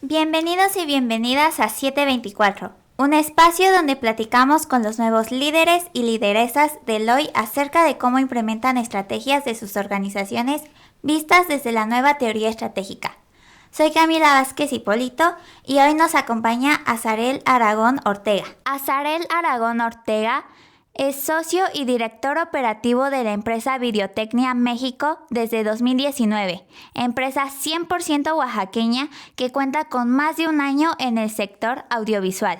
Bienvenidos y bienvenidas a 724, un espacio donde platicamos con los nuevos líderes y lideresas del hoy acerca de cómo implementan estrategias de sus organizaciones vistas desde la nueva teoría estratégica. Soy Camila Vázquez Hipólito y hoy nos acompaña Azarel Aragón Ortega. Azarel Aragón Ortega es socio y director operativo de la empresa Videotecnia México desde 2019, empresa 100% oaxaqueña que cuenta con más de un año en el sector audiovisual.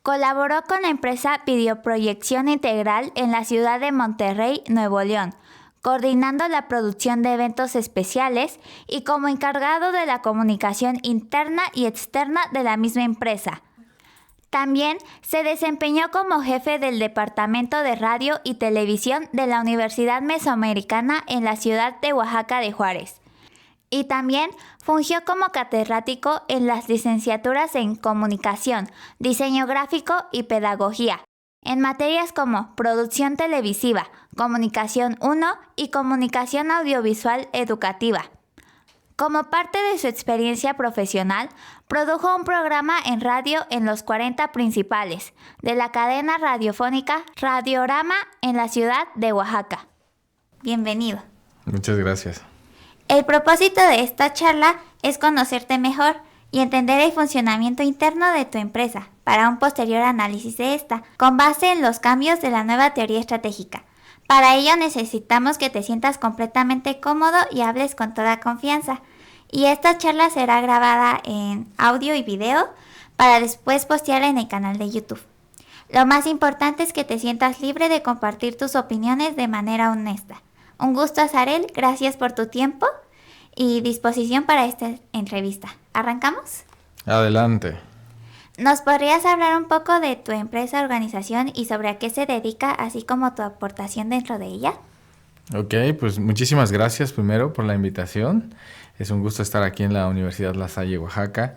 Colaboró con la empresa Videoproyección Integral en la ciudad de Monterrey, Nuevo León, coordinando la producción de eventos especiales y como encargado de la comunicación interna y externa de la misma empresa. También se desempeñó como jefe del Departamento de Radio y Televisión de la Universidad Mesoamericana en la ciudad de Oaxaca de Juárez. Y también fungió como catedrático en las licenciaturas en Comunicación, Diseño Gráfico y Pedagogía, en materias como Producción Televisiva, Comunicación 1 y Comunicación Audiovisual Educativa. Como parte de su experiencia profesional, produjo un programa en radio en los 40 principales de la cadena radiofónica Radiorama en la ciudad de Oaxaca. Bienvenido. Muchas gracias. El propósito de esta charla es conocerte mejor y entender el funcionamiento interno de tu empresa para un posterior análisis de esta, con base en los cambios de la nueva teoría estratégica. Para ello necesitamos que te sientas completamente cómodo y hables con toda confianza. Y esta charla será grabada en audio y video para después postearla en el canal de YouTube. Lo más importante es que te sientas libre de compartir tus opiniones de manera honesta. Un gusto, Azarel, gracias por tu tiempo y disposición para esta entrevista. ¿Arrancamos? Adelante. ¿Nos podrías hablar un poco de tu empresa, organización y sobre a qué se dedica, así como tu aportación dentro de ella? Ok, pues muchísimas gracias primero por la invitación. Es un gusto estar aquí en la Universidad La Salle, Oaxaca.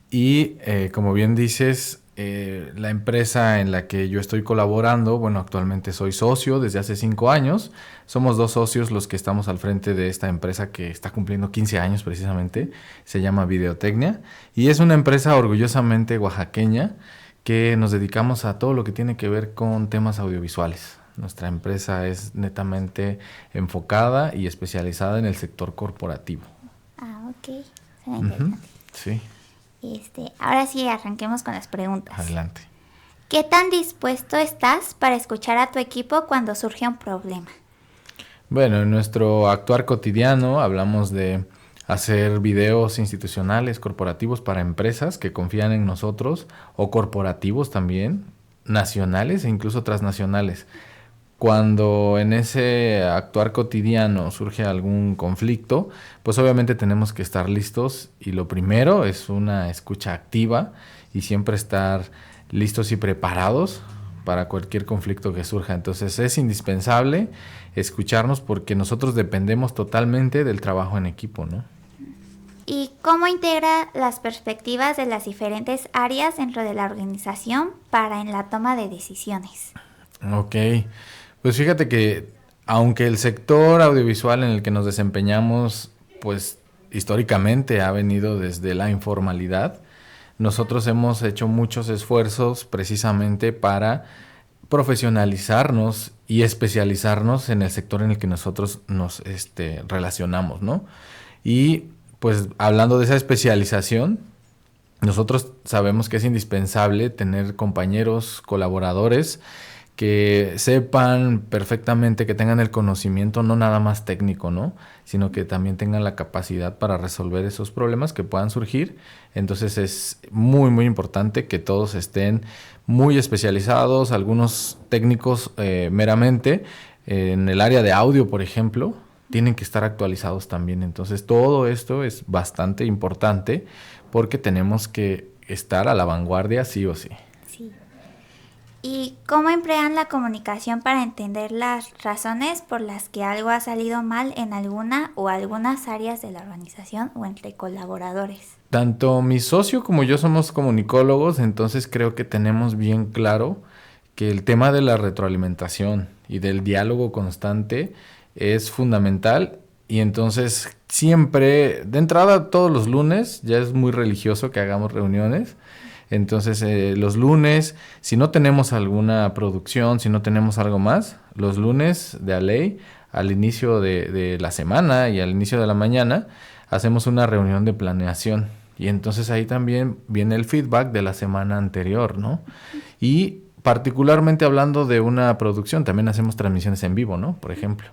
Y como bien dices, la empresa en la que yo estoy colaborando, bueno, actualmente soy socio desde hace 5 años. Somos 2 socios los que estamos al frente de esta empresa que está cumpliendo 15 años precisamente. Se llama Videotecnia y es una empresa orgullosamente oaxaqueña que nos dedicamos a todo lo que tiene que ver con temas audiovisuales. Nuestra empresa es netamente enfocada y especializada en el sector corporativo. Ah, ok. Suena interesante. Sí. Ahora sí, arranquemos con las preguntas. Adelante. ¿Qué tan dispuesto estás para escuchar a tu equipo cuando surge un problema? Bueno, en nuestro actuar cotidiano hablamos de hacer videos institucionales, corporativos para empresas que confían en nosotros o corporativos también, nacionales e incluso transnacionales. Cuando en ese actuar cotidiano surge algún conflicto, pues obviamente tenemos que estar listos y lo primero es una escucha activa y siempre estar listos y preparados para cualquier conflicto que surja. Entonces es indispensable escucharnos porque nosotros dependemos totalmente del trabajo en equipo, ¿no? ¿Y cómo integra las perspectivas de las diferentes áreas dentro de la organización para en la toma de decisiones? Ok. Pues fíjate que aunque el sector audiovisual en el que nos desempeñamos, pues históricamente ha venido desde la informalidad, nosotros hemos hecho muchos esfuerzos precisamente para profesionalizarnos y especializarnos en el sector en el que nosotros nos relacionamos, ¿no? Y pues hablando de esa especialización, nosotros sabemos que es indispensable tener compañeros, colaboradores, que sepan perfectamente, que tengan el conocimiento no nada más técnico, ¿no? Sino que también tengan la capacidad para resolver esos problemas que puedan surgir. Entonces es muy, muy importante que todos estén muy especializados, algunos técnicos meramente. En el área de audio, por ejemplo, tienen que estar actualizados también. Entonces todo esto es bastante importante porque tenemos que estar a la vanguardia sí o sí. Sí. ¿Y cómo emplean la comunicación para entender las razones por las que algo ha salido mal en alguna o algunas áreas de la organización o entre colaboradores? Tanto mi socio como yo somos comunicólogos, entonces creo que tenemos bien claro que el tema de la retroalimentación y del diálogo constante es fundamental Y entonces siempre, de entrada todos los lunes, ya es muy religioso que hagamos reuniones. Entonces los lunes, si no tenemos alguna producción, si no tenemos algo más, los lunes de a ley, al inicio de la semana y al inicio de la mañana, hacemos una reunión de planeación. Y entonces ahí también viene el feedback de la semana anterior, ¿no? Y particularmente hablando de una producción, también hacemos transmisiones en vivo, ¿no? Por ejemplo,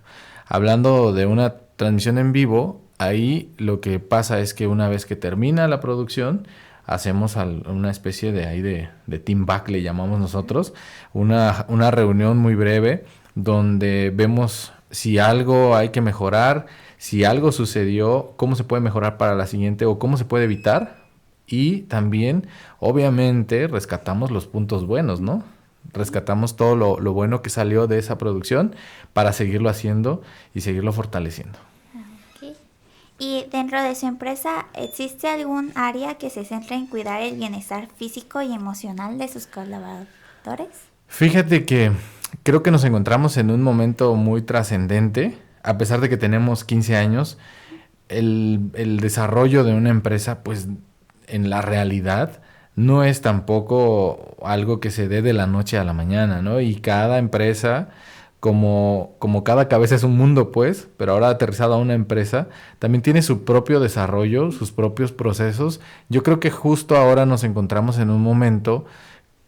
hablando de una transmisión en vivo, ahí lo que pasa es que una vez que termina la producción, hacemos una especie de ahí de team back, le llamamos nosotros, una reunión muy breve donde vemos si algo hay que mejorar, si algo sucedió, cómo se puede mejorar para la siguiente o cómo se puede evitar. Y también, obviamente, rescatamos los puntos buenos, ¿no? Rescatamos todo lo bueno que salió de esa producción para seguirlo haciendo y seguirlo fortaleciendo. Ok. ¿Y dentro de su empresa existe algún área que se centre en cuidar el bienestar físico y emocional de sus colaboradores? Fíjate que creo que nos encontramos en un momento muy trascendente. A pesar de que tenemos 15 años, el desarrollo de una empresa, pues en la realidad, no es tampoco algo que se dé de la noche a la mañana, ¿no? Y cada empresa, como cada cabeza es un mundo, pues, pero ahora aterrizado a una empresa, también tiene su propio desarrollo, sus propios procesos. Yo creo que justo ahora nos encontramos en un momento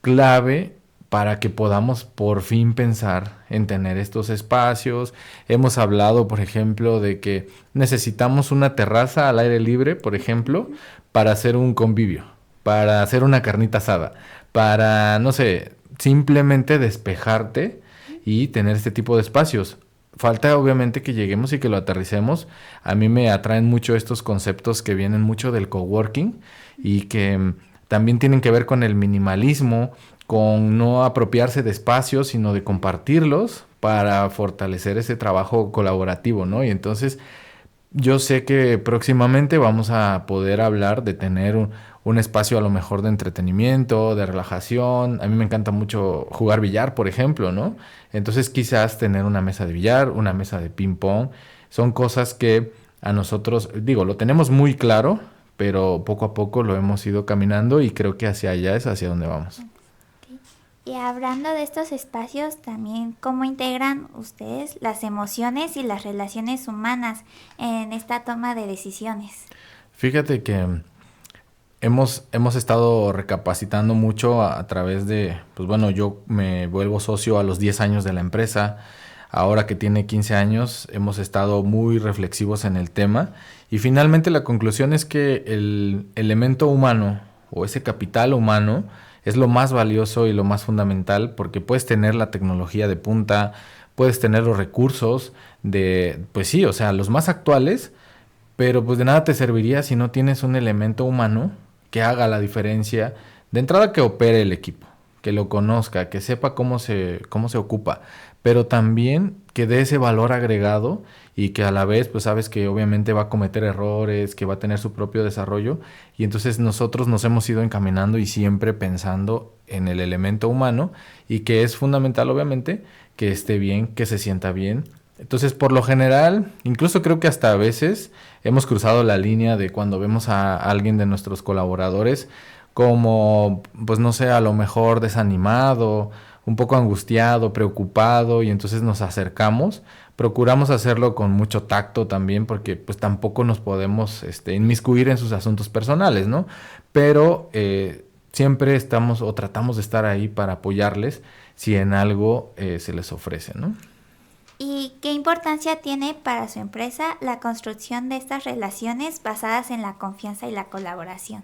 clave para que podamos por fin pensar en tener estos espacios. Hemos hablado, por ejemplo, de que necesitamos una terraza al aire libre, por ejemplo, para hacer un convivio, para hacer una carnita asada, para, no sé, simplemente despejarte y tener este tipo de espacios. Falta obviamente que lleguemos y que lo aterricemos. A mí me atraen mucho estos conceptos que vienen mucho del coworking y que también tienen que ver con el minimalismo, con no apropiarse de espacios, sino de compartirlos para fortalecer ese trabajo colaborativo, ¿no? Y entonces yo sé que próximamente vamos a poder hablar de tener un espacio a lo mejor de entretenimiento, de relajación. A mí me encanta mucho jugar billar, por ejemplo, ¿no? Entonces quizás tener una mesa de billar, una mesa de ping pong, son cosas que a nosotros, digo, lo tenemos muy claro, pero poco a poco lo hemos ido caminando y creo que hacia allá es hacia donde vamos. Y hablando de estos espacios, también cómo integran ustedes las emociones y las relaciones humanas en esta toma de decisiones. Fíjate que hemos estado recapacitando mucho a través de, pues bueno, yo me vuelvo socio a los 10 años de la empresa. Ahora que tiene 15 años, hemos estado muy reflexivos en el tema y finalmente la conclusión es que el elemento humano o ese capital humano es lo más valioso y lo más fundamental porque puedes tener la tecnología de punta, puedes tener los recursos de, pues sí, o sea, los más actuales, pero pues de nada te serviría si no tienes un elemento humano que haga la diferencia. De entrada que opere el equipo, que lo conozca, que sepa cómo se ocupa, pero también que dé ese valor agregado y que a la vez pues sabes que obviamente va a cometer errores, que va a tener su propio desarrollo y entonces nosotros nos hemos ido encaminando y siempre pensando en el elemento humano y que es fundamental obviamente que esté bien, que se sienta bien. Entonces, por lo general, incluso creo que hasta a veces hemos cruzado la línea de cuando vemos a alguien de nuestros colaboradores como, pues no sé, a lo mejor desanimado, un poco angustiado, preocupado, y entonces nos acercamos. Procuramos hacerlo con mucho tacto también, porque pues tampoco nos podemos inmiscuir en sus asuntos personales, ¿no? Pero siempre estamos o tratamos de estar ahí para apoyarles si en algo se les ofrece, ¿no? ¿Y qué importancia tiene para su empresa la construcción de estas relaciones basadas en la confianza y la colaboración?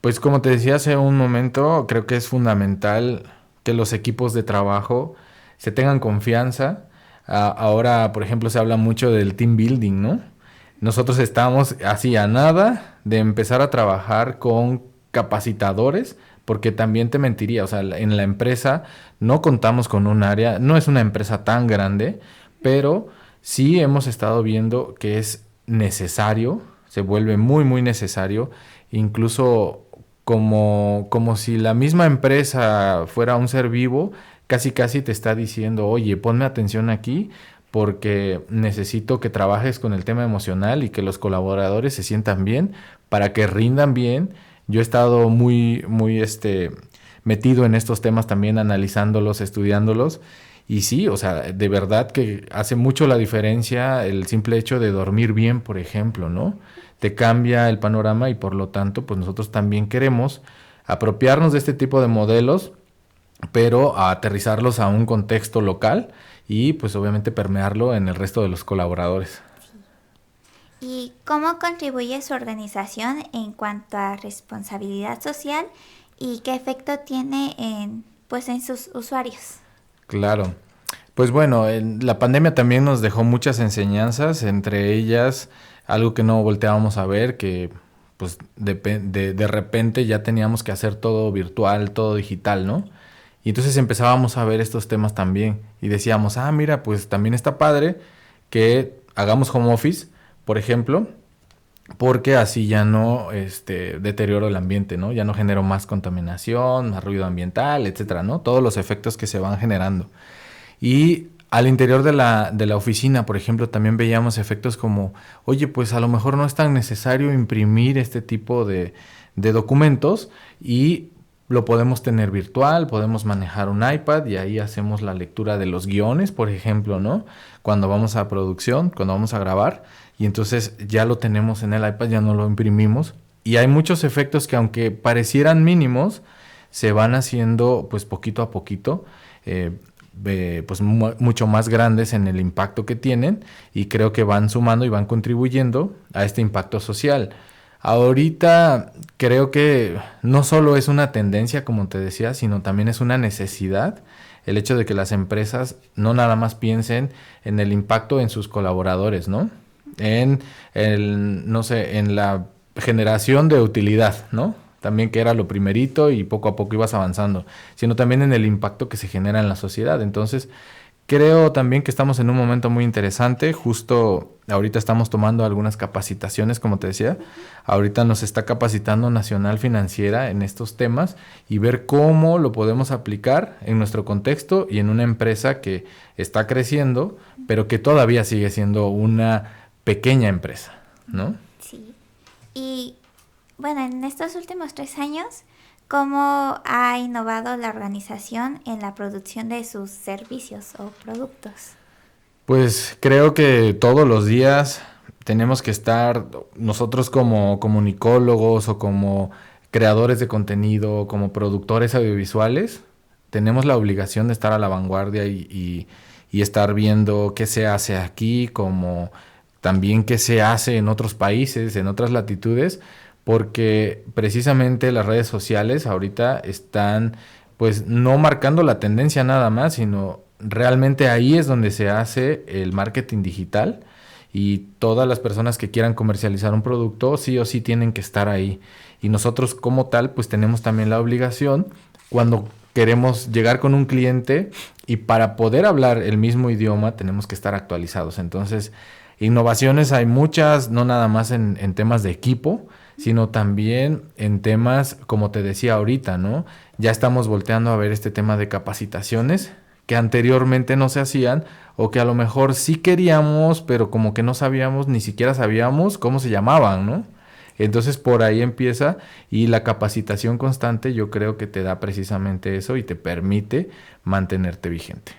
Pues como te decía hace un momento, creo que es fundamental que los equipos de trabajo se tengan confianza. Ahora, por ejemplo, se habla mucho del team building, ¿no? Nosotros estamos así a nada de empezar a trabajar con capacitadores, porque también te mentiría, o sea, en la empresa no contamos con un área, no es una empresa tan grande, pero sí hemos estado viendo que es necesario, se vuelve muy, muy necesario, incluso como si la misma empresa fuera un ser vivo, casi casi te está diciendo, oye, ponme atención aquí, porque necesito que trabajes con el tema emocional y que los colaboradores se sientan bien para que rindan bien. Yo he estado muy metido en estos temas también, analizándolos, estudiándolos. Y sí, o sea, de verdad que hace mucho la diferencia el simple hecho de dormir bien, por ejemplo, ¿no? Te cambia el panorama y por lo tanto, pues nosotros también queremos apropiarnos de este tipo de modelos, pero a aterrizarlos a un contexto local y pues obviamente permearlo en el resto de los colaboradores. ¿Y cómo contribuye su organización en cuanto a responsabilidad social y qué efecto tiene en sus usuarios? Claro. Pues bueno, la pandemia también nos dejó muchas enseñanzas, entre ellas algo que no volteábamos a ver, que pues de repente ya teníamos que hacer todo virtual, todo digital, ¿no? Y entonces empezábamos a ver estos temas también y decíamos, mira, pues también está padre que hagamos home office, por ejemplo, porque así ya no deterioro el ambiente, ¿no? Ya no genero más contaminación, más ruido ambiental, etcétera, ¿no? Todos los efectos que se van generando. Y al interior de la oficina, por ejemplo, también veíamos efectos como, oye, pues a lo mejor no es tan necesario imprimir este tipo de documentos y lo podemos tener virtual, podemos manejar un iPad y ahí hacemos la lectura de los guiones, por ejemplo, ¿no? Cuando vamos a producción, cuando vamos a grabar, y entonces ya lo tenemos en el iPad, ya no lo imprimimos. Y hay muchos efectos que aunque parecieran mínimos, se van haciendo pues poquito a poquito, pues mucho más grandes en el impacto que tienen y creo que van sumando y van contribuyendo a este impacto social. Ahorita creo que no solo es una tendencia, como te decía, sino también es una necesidad el hecho de que las empresas no nada más piensen en el impacto en sus colaboradores, ¿no? No sé, en la generación de utilidad, ¿no? También que era lo primerito y poco a poco ibas avanzando, sino también en el impacto que se genera en la sociedad. Entonces, creo también que estamos en un momento muy interesante. Justo ahorita estamos tomando algunas capacitaciones, como te decía. Ahorita nos está capacitando Nacional Financiera en estos temas y ver cómo lo podemos aplicar en nuestro contexto y en una empresa que está creciendo, pero que todavía sigue siendo una pequeña empresa, ¿no? Sí. Y bueno, en estos últimos 3 años, ¿cómo ha innovado la organización en la producción de sus servicios o productos? Pues creo que todos los días tenemos que estar nosotros como comunicólogos o como creadores de contenido, como productores audiovisuales, tenemos la obligación de estar a la vanguardia y estar viendo qué se hace aquí, como también qué se hace en otros países, en otras latitudes, porque precisamente las redes sociales ahorita están pues no marcando la tendencia nada más, sino realmente ahí es donde se hace el marketing digital y todas las personas que quieran comercializar un producto sí o sí tienen que estar ahí. Y nosotros como tal pues tenemos también la obligación cuando queremos llegar con un cliente y para poder hablar el mismo idioma tenemos que estar actualizados. Entonces, innovaciones hay muchas, no nada más en temas de equipo, sino también en temas, como te decía ahorita, ¿no? Ya estamos volteando a ver este tema de capacitaciones que anteriormente no se hacían o que a lo mejor sí queríamos, pero como que no sabíamos, ni siquiera sabíamos cómo se llamaban, ¿no? Entonces por ahí empieza y la capacitación constante yo creo que te da precisamente eso y te permite mantenerte vigente.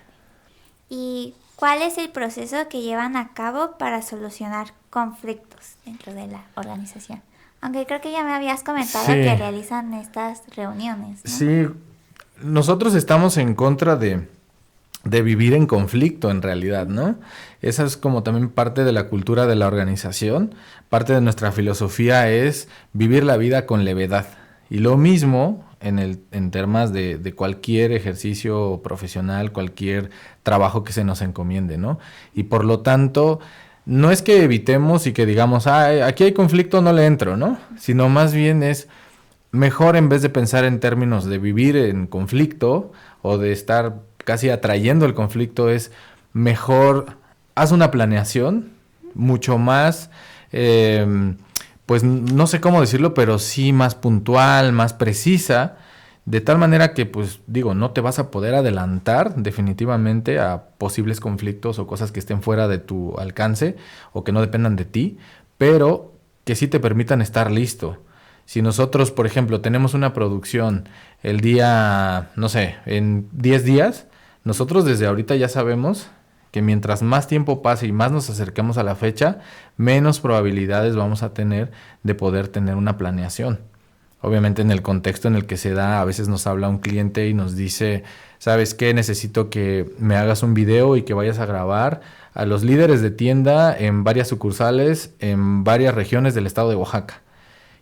¿Y cuál es el proceso que llevan a cabo para solucionar conflictos dentro de la organización? Aunque creo que ya me habías comentado que realizan estas reuniones, ¿no? Sí, nosotros estamos en contra de vivir en conflicto en realidad, ¿no? Esa es como también parte de la cultura de la organización, parte de nuestra filosofía es vivir la vida con levedad. Y lo mismo en temas de cualquier ejercicio profesional, cualquier trabajo que se nos encomiende, ¿no? Y por lo tanto, no es que evitemos y que digamos, aquí hay conflicto, no le entro, ¿no? Sino más bien es mejor en vez de pensar en términos de vivir en conflicto o de estar casi atrayendo el conflicto, es mejor, haz una planeación mucho más, pues no sé cómo decirlo, pero sí más puntual, más precisa, de tal manera que, pues digo, no te vas a poder adelantar definitivamente a posibles conflictos o cosas que estén fuera de tu alcance o que no dependan de ti, pero que sí te permitan estar listo. Si nosotros, por ejemplo, tenemos una producción el día, no sé, en 10 días, nosotros desde ahorita ya sabemos que mientras más tiempo pase y más nos acerquemos a la fecha, menos probabilidades vamos a tener de poder tener una planeación. Obviamente en el contexto en el que se da, a veces nos habla un cliente y nos dice, ¿sabes qué? Necesito que me hagas un video y que vayas a grabar a los líderes de tienda en varias sucursales, en varias regiones del estado de Oaxaca.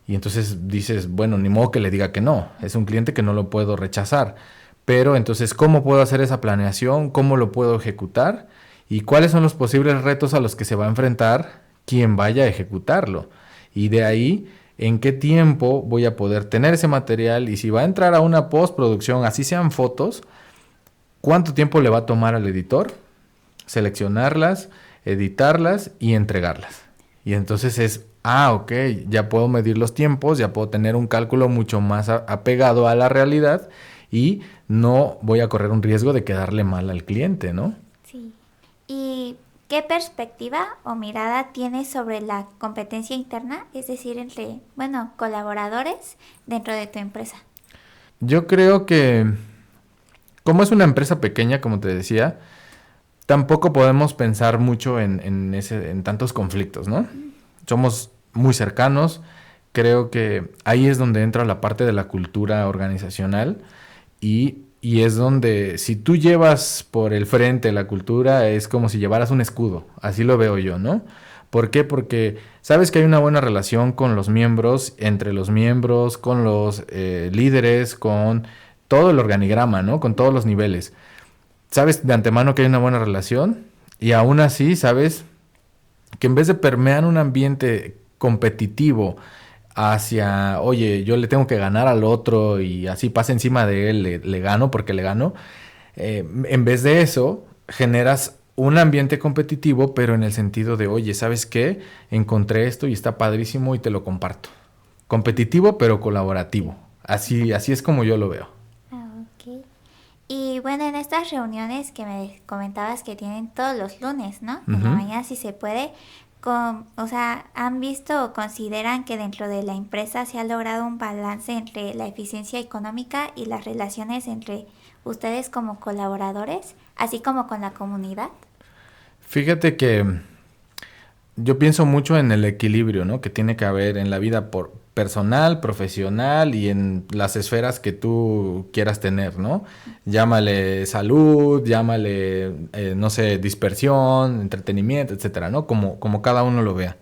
Y entonces dices, bueno, ni modo que le diga que no, es un cliente que no lo puedo rechazar. Pero entonces, ¿cómo puedo hacer esa planeación? ¿Cómo lo puedo ejecutar? ¿Y cuáles son los posibles retos a los que se va a enfrentar quien vaya a ejecutarlo? Y de ahí, ¿en qué tiempo voy a poder tener ese material? Y si va a entrar a una postproducción, así sean fotos, ¿cuánto tiempo le va a tomar al editor? Seleccionarlas, editarlas y entregarlas. Y entonces es, ok, ya puedo medir los tiempos, ya puedo tener un cálculo mucho más apegado a la realidad y no voy a correr un riesgo de quedarle mal al cliente, ¿no? Sí. ¿Y qué perspectiva o mirada tienes sobre la competencia interna? Es decir, entre, colaboradores dentro de tu empresa. Yo creo que, como es una empresa pequeña, como te decía, tampoco podemos pensar mucho en tantos conflictos, ¿no? Somos muy cercanos. Creo que ahí es donde entra la parte de la cultura organizacional y es donde si tú llevas por el frente la cultura es como si llevaras un escudo. Así lo veo yo, ¿no? ¿Por qué? Porque sabes que hay una buena relación con los miembros, entre los miembros, con los líderes, con todo el organigrama, ¿no? Con todos los niveles. Sabes de antemano que hay una buena relación y aún así sabes que en vez de permear un ambiente competitivo hacia, oye, yo le tengo que ganar al otro y así pasa encima de él, le gano porque le gano, en vez de eso generas un ambiente competitivo, pero en el sentido de, oye, ¿sabes qué? Encontré esto y está padrísimo y te lo comparto. Competitivo, pero colaborativo. Así es como yo lo veo. Ok. Y bueno, en estas reuniones que me comentabas que tienen todos los lunes, ¿no? En la mañana si se puede, ¿han visto o consideran que dentro de la empresa se ha logrado un balance entre la eficiencia económica y las relaciones entre ustedes como colaboradores, así como con la comunidad? Fíjate que yo pienso mucho en el equilibrio, ¿no? Que tiene que haber en la vida personal, profesional y en las esferas que tú quieras tener, ¿no? Llámale salud, llámale, no sé, dispersión, entretenimiento, etcétera, ¿no? Como cada uno lo vea.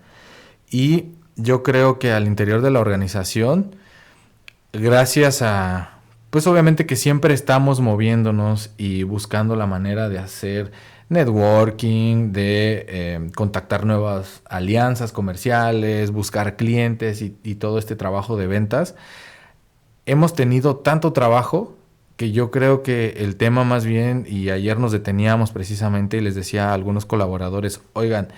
Y yo creo que al interior de la organización, gracias a, pues obviamente que siempre estamos moviéndonos y buscando la manera de hacer networking, de contactar nuevas alianzas comerciales, buscar clientes y todo este trabajo de ventas. Hemos tenido tanto trabajo que yo creo que el tema más bien, y ayer nos deteníamos precisamente y les decía a algunos colaboradores, oigan,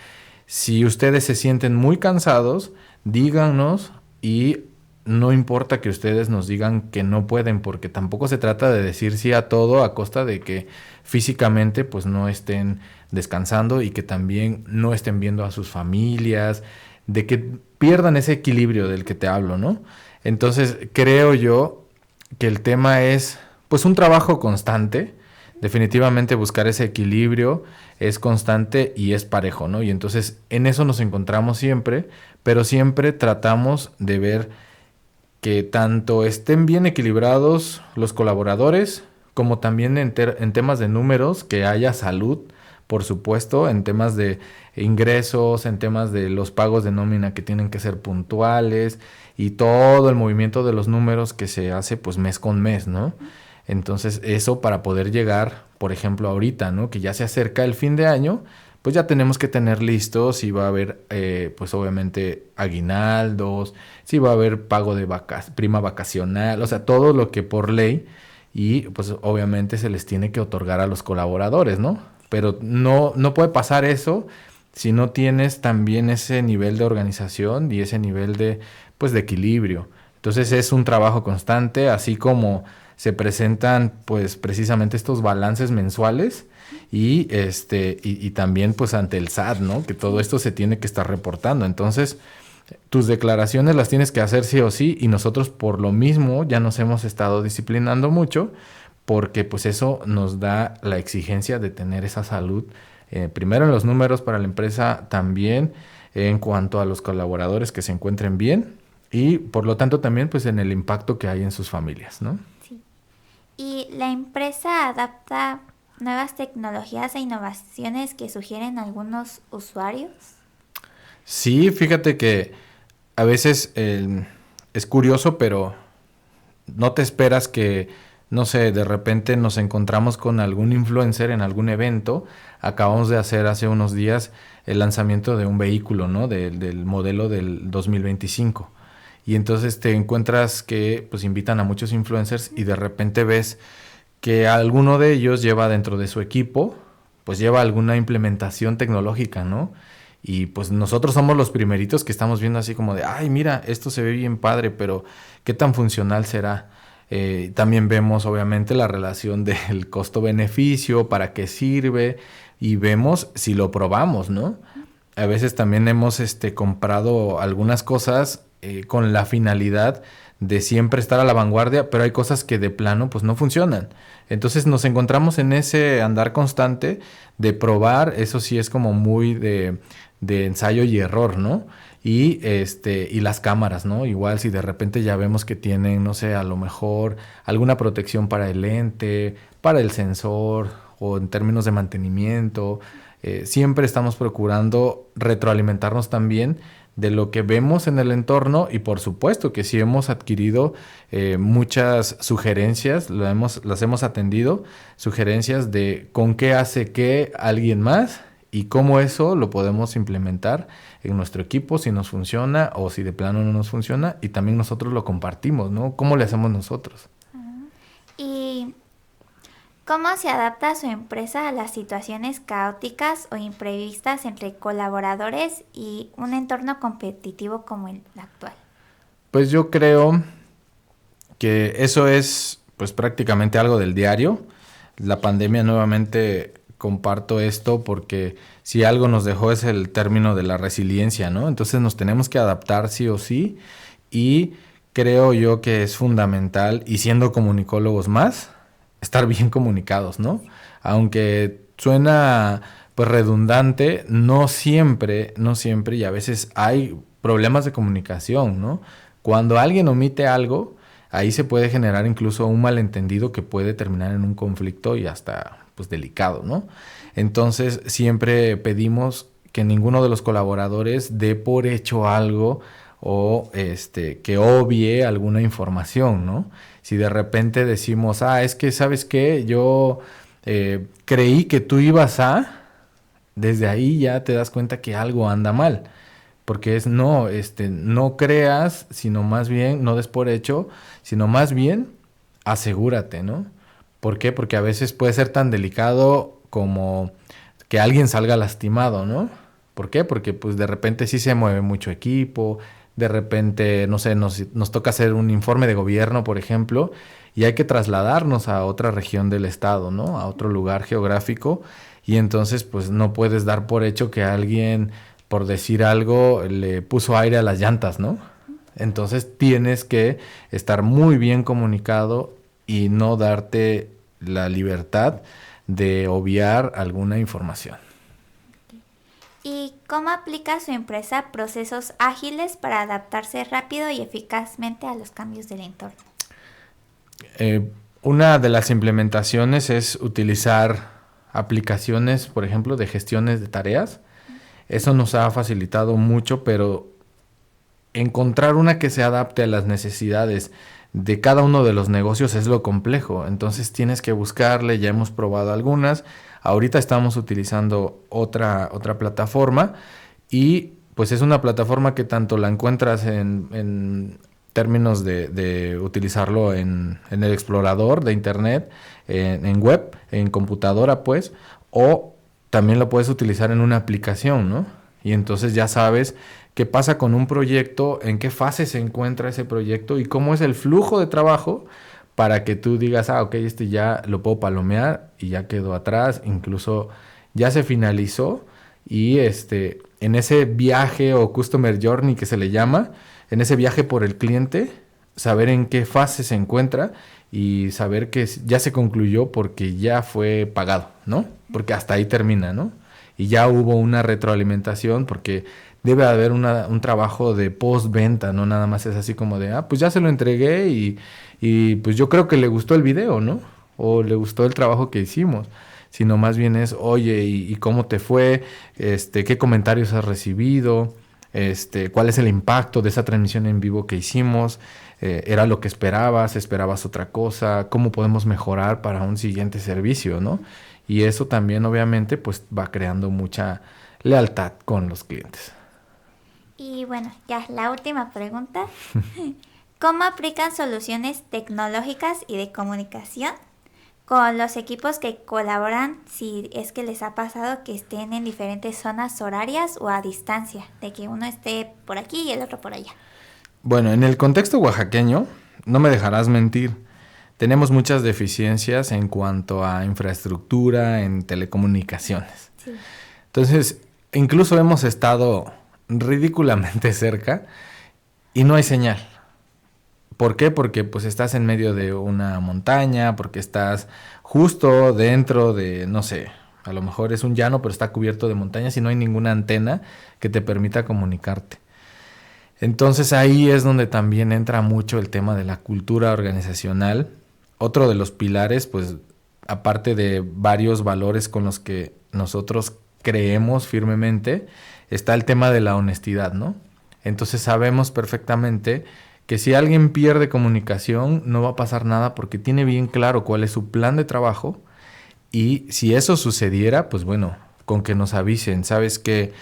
si ustedes se sienten muy cansados, díganos y no importa que ustedes nos digan que no pueden, porque tampoco se trata de decir sí a todo a costa de que físicamente pues no estén descansando y que también no estén viendo a sus familias, de que pierdan ese equilibrio del que te hablo, ¿no? Entonces creo yo que el tema es pues un trabajo constante, definitivamente buscar ese equilibrio es constante y es parejo, ¿no? Y entonces en eso nos encontramos siempre, pero siempre tratamos de ver que tanto estén bien equilibrados los colaboradores, como también en temas de números, que haya salud, por supuesto, en temas de ingresos, en temas de los pagos de nómina que tienen que ser puntuales y todo el movimiento de los números que se hace pues mes con mes, ¿no? Entonces eso para poder llegar, por ejemplo, ahorita, ¿no? Que ya se acerca el fin de año, pues ya tenemos que tener listos si va a haber, pues obviamente, aguinaldos, si va a haber pago de prima vacacional, o sea, todo lo que por ley y pues obviamente se les tiene que otorgar a los colaboradores, ¿no? Pero no puede pasar eso si no tienes también ese nivel de organización y ese nivel de, pues, de equilibrio. Entonces es un trabajo constante, así como se presentan pues precisamente estos balances mensuales y también pues ante el SAT, ¿no? Que todo esto se tiene que estar reportando. Entonces, tus declaraciones las tienes que hacer sí o sí, y nosotros por lo mismo ya nos hemos estado disciplinando mucho, porque pues eso nos da la exigencia de tener esa salud, primero en los números para la empresa, también en cuanto a los colaboradores que se encuentren bien, y por lo tanto también pues en el impacto que hay en sus familias, ¿no? Sí. ¿Y la empresa adapta nuevas tecnologías e innovaciones que sugieren algunos usuarios? Sí, fíjate que a veces es curioso, pero no te esperas que, no sé, de repente nos encontramos con algún influencer en algún evento. Acabamos de hacer hace unos días el lanzamiento de un vehículo, ¿no? Del modelo del 2025. Y entonces te encuentras que pues invitan a muchos influencers y de repente ves que alguno de ellos lleva dentro de su equipo, pues lleva alguna implementación tecnológica, ¿no? Y pues nosotros somos los primeritos que estamos viendo así como de, ay, mira, esto se ve bien padre, pero ¿qué tan funcional será? También vemos obviamente la relación del costo-beneficio, para qué sirve, y vemos si lo probamos, ¿no? A veces también hemos comprado algunas cosas con la finalidad de siempre estar a la vanguardia, pero hay cosas que de plano pues no funcionan. Entonces nos encontramos en ese andar constante de probar. Eso sí es como muy de ensayo y error, ¿no? Y las cámaras, ¿no? Igual si de repente ya vemos que tienen, no sé, a lo mejor alguna protección para el lente, para el sensor o en términos de mantenimiento, siempre estamos procurando retroalimentarnos también de lo que vemos en el entorno, y por supuesto que sí hemos adquirido muchas sugerencias, las hemos atendido, sugerencias de con qué hace qué alguien más y cómo eso lo podemos implementar en nuestro equipo, si nos funciona o si de plano no nos funciona, y también nosotros lo compartimos, ¿no? ¿Cómo le hacemos nosotros? ¿Y cómo se adapta su empresa a las situaciones caóticas o imprevistas entre colaboradores y un entorno competitivo como el actual? Pues yo creo que eso es pues prácticamente algo del diario. La pandemia, nuevamente comparto esto, porque si algo nos dejó es el término de la resiliencia, ¿no? Entonces nos tenemos que adaptar sí o sí, y creo yo que es fundamental, y siendo comunicólogos más, estar bien comunicados, ¿no? Aunque suena pues redundante, no siempre, y a veces hay problemas de comunicación, ¿no? Cuando alguien omite algo, ahí se puede generar incluso un malentendido que puede terminar en un conflicto y hasta pues delicado, ¿no? Entonces siempre pedimos que ninguno de los colaboradores dé por hecho algo o que obvie alguna información, ¿no? Si de repente decimos, es que, ¿sabes qué? Yo creí que tú ibas desde ahí ya te das cuenta que algo anda mal. Porque no creas, sino más bien, no des por hecho, sino más bien asegúrate, ¿no? ¿Por qué? Porque a veces puede ser tan delicado como que alguien salga lastimado, ¿no? ¿Por qué? Porque pues de repente sí se mueve mucho equipo, de repente, no sé, nos toca hacer un informe de gobierno, por ejemplo, y hay que trasladarnos a otra región del estado, ¿no? A otro lugar geográfico, y entonces pues no puedes dar por hecho que alguien, por decir algo, le puso aire a las llantas, ¿no? Entonces tienes que estar muy bien comunicado y no darte la libertad de obviar alguna información. ¿Y cómo aplica su empresa procesos ágiles para adaptarse rápido y eficazmente a los cambios del entorno? Una de las implementaciones es utilizar aplicaciones, por ejemplo, de gestiones de tareas. Eso nos ha facilitado mucho, pero encontrar una que se adapte a las necesidades de cada uno de los negocios es lo complejo. Entonces tienes que buscarle, ya hemos probado algunas. Ahorita estamos utilizando otra plataforma, y pues es una plataforma que tanto la encuentras en términos de utilizarlo en el explorador de internet, en web, en computadora pues, o también lo puedes utilizar en una aplicación, ¿no? Y entonces ya sabes qué pasa con un proyecto, en qué fase se encuentra ese proyecto y cómo es el flujo de trabajo para que tú digas, ok, este ya lo puedo palomear y ya quedó atrás, incluso ya se finalizó y en ese viaje o customer journey que se le llama, en ese viaje por el cliente, saber en qué fase se encuentra y saber que ya se concluyó porque ya fue pagado, ¿no? Porque hasta ahí termina, ¿no? Y ya hubo una retroalimentación porque debe haber un trabajo de postventa, no nada más es así como de, pues ya se lo entregué y pues yo creo que le gustó el video, ¿no? O le gustó el trabajo que hicimos, sino más bien es, oye, ¿y cómo te fue? ¿Qué comentarios has recibido? ¿Cuál es el impacto de esa transmisión en vivo que hicimos? ¿Era lo que esperabas? ¿Esperabas otra cosa? ¿Cómo podemos mejorar para un siguiente servicio, no? Y eso también, obviamente, pues va creando mucha lealtad con los clientes. Y bueno, ya la última pregunta. ¿Cómo aplican soluciones tecnológicas y de comunicación con los equipos que colaboran, si es que les ha pasado que estén en diferentes zonas horarias o a distancia, de que uno esté por aquí y el otro por allá? Bueno, en el contexto oaxaqueño, no me dejarás mentir, tenemos muchas deficiencias en cuanto a infraestructura en telecomunicaciones. Sí. Entonces, incluso hemos estado ridículamente cerca y no hay señal. ¿Por qué? Porque pues estás en medio de una montaña, porque estás justo dentro de, no sé, a lo mejor es un llano, pero está cubierto de montañas y no hay ninguna antena que te permita comunicarte. Entonces ahí es donde también entra mucho el tema de la cultura organizacional. Otro de los pilares, pues aparte de varios valores con los que nosotros creemos firmemente, está el tema de la honestidad, ¿no? Entonces sabemos perfectamente que si alguien pierde comunicación no va a pasar nada porque tiene bien claro cuál es su plan de trabajo y si eso sucediera, pues bueno, con que nos avisen, sabes que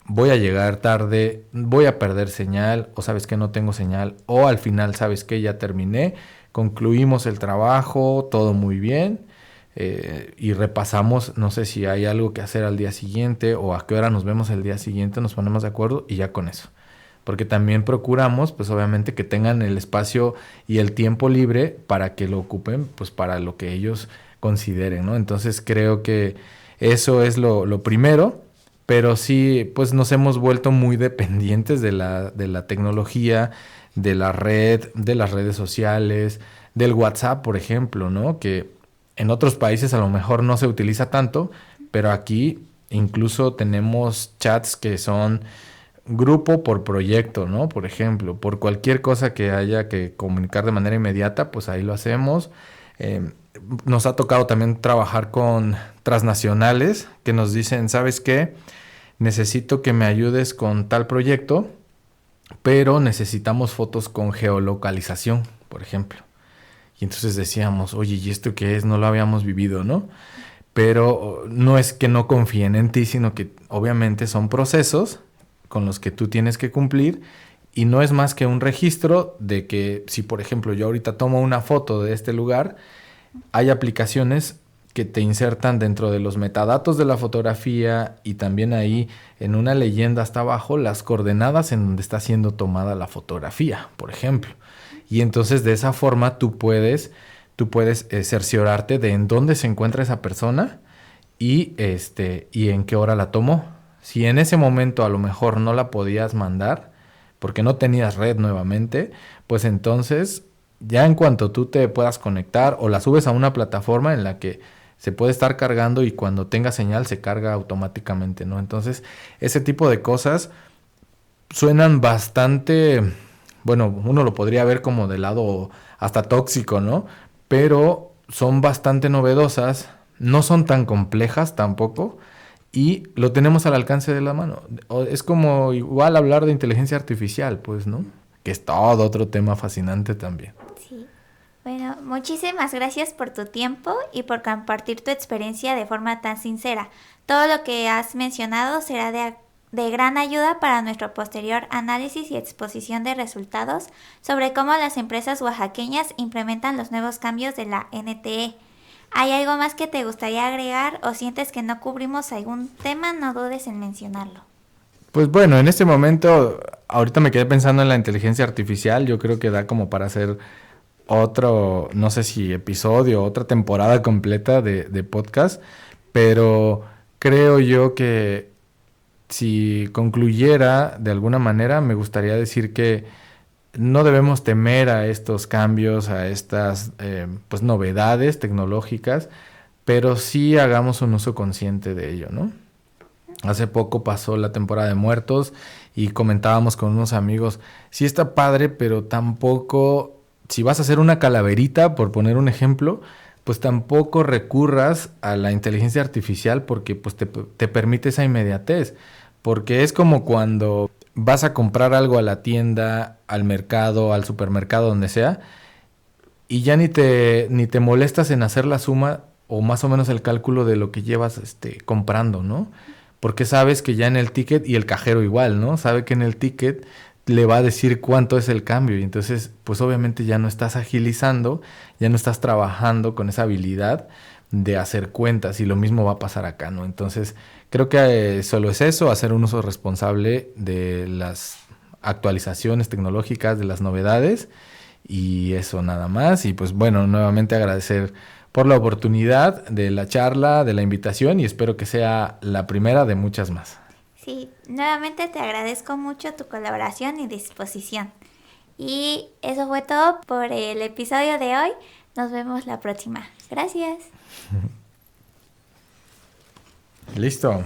voy a llegar tarde, voy a perder señal o sabes que no tengo señal o al final sabes que ya terminé, concluimos el trabajo, todo muy bien y repasamos, no sé si hay algo que hacer al día siguiente o a qué hora nos vemos el día siguiente, nos ponemos de acuerdo y ya con eso. Porque también procuramos, pues obviamente que tengan el espacio y el tiempo libre para que lo ocupen, pues para lo que ellos consideren, ¿no? Entonces creo que eso es lo primero, pero sí, pues nos hemos vuelto muy dependientes de la tecnología, de la red, de las redes sociales, del WhatsApp, por ejemplo, ¿no? Que en otros países a lo mejor no se utiliza tanto, pero aquí incluso tenemos chats que son grupo por proyecto, ¿no? Por ejemplo, por cualquier cosa que haya que comunicar de manera inmediata, pues ahí lo hacemos. Nos ha tocado también trabajar con transnacionales que nos dicen, ¿sabes qué? Necesito que me ayudes con tal proyecto, pero necesitamos fotos con geolocalización, por ejemplo. Y entonces decíamos, oye, ¿y esto qué es? No lo habíamos vivido, ¿no? Pero no es que no confíen en ti, sino que obviamente son procesos con los que tú tienes que cumplir y no es más que un registro de que si por ejemplo yo ahorita tomo una foto de este lugar, hay aplicaciones que te insertan dentro de los metadatos de la fotografía y también ahí en una leyenda hasta abajo las coordenadas en donde está siendo tomada la fotografía, por ejemplo. Y entonces de esa forma tú puedes cerciorarte de en dónde se encuentra esa persona y en qué hora la tomó. Si en ese momento a lo mejor no la podías mandar porque no tenías red nuevamente, pues entonces ya en cuanto tú te puedas conectar o la subes a una plataforma en la que se puede estar cargando y cuando tenga señal se carga automáticamente, ¿no? Entonces ese tipo de cosas suenan bastante, bueno, uno lo podría ver como de lado hasta tóxico, ¿no? Pero son bastante novedosas, no son tan complejas tampoco. Y lo tenemos al alcance de la mano. Es como igual hablar de inteligencia artificial, pues, ¿no? Que es todo otro tema fascinante también. Sí. Bueno, muchísimas gracias por tu tiempo y por compartir tu experiencia de forma tan sincera. Todo lo que has mencionado será de gran ayuda para nuestro posterior análisis y exposición de resultados sobre cómo las empresas oaxaqueñas implementan los nuevos cambios de la NTE. ¿Hay algo más que te gustaría agregar o sientes que no cubrimos algún tema? No dudes en mencionarlo. Pues bueno, en este momento, ahorita me quedé pensando en la inteligencia artificial. Yo creo que da como para hacer otro, no sé si episodio, otra temporada completa de podcast, pero creo yo que si concluyera de alguna manera, me gustaría decir que no debemos temer a estos cambios, a estas pues novedades tecnológicas, pero sí hagamos un uso consciente de ello, ¿no? Hace poco pasó la temporada de muertos y comentábamos con unos amigos, sí está padre, pero tampoco, si vas a hacer una calaverita, por poner un ejemplo, pues tampoco recurras a la inteligencia artificial porque pues te permite esa inmediatez. Porque es como cuando vas a comprar algo a la tienda, al mercado, al supermercado, donde sea, y ya ni te molestas en hacer la suma o más o menos el cálculo de lo que llevas comprando, ¿no? Porque sabes que ya en el ticket, y el cajero igual, ¿no? Sabe que en el ticket le va a decir cuánto es el cambio y entonces pues obviamente ya no estás agilizando, ya no estás trabajando con esa habilidad de hacer cuentas y lo mismo va a pasar acá, ¿no? Entonces creo que solo es eso, hacer un uso responsable de las actualizaciones tecnológicas, de las novedades y eso nada más. Y pues bueno, nuevamente agradecer por la oportunidad de la charla, de la invitación y espero que sea la primera de muchas más. Sí, nuevamente te agradezco mucho tu colaboración y disposición. Y eso fue todo por el episodio de hoy. Nos vemos la próxima. Gracias. Listo.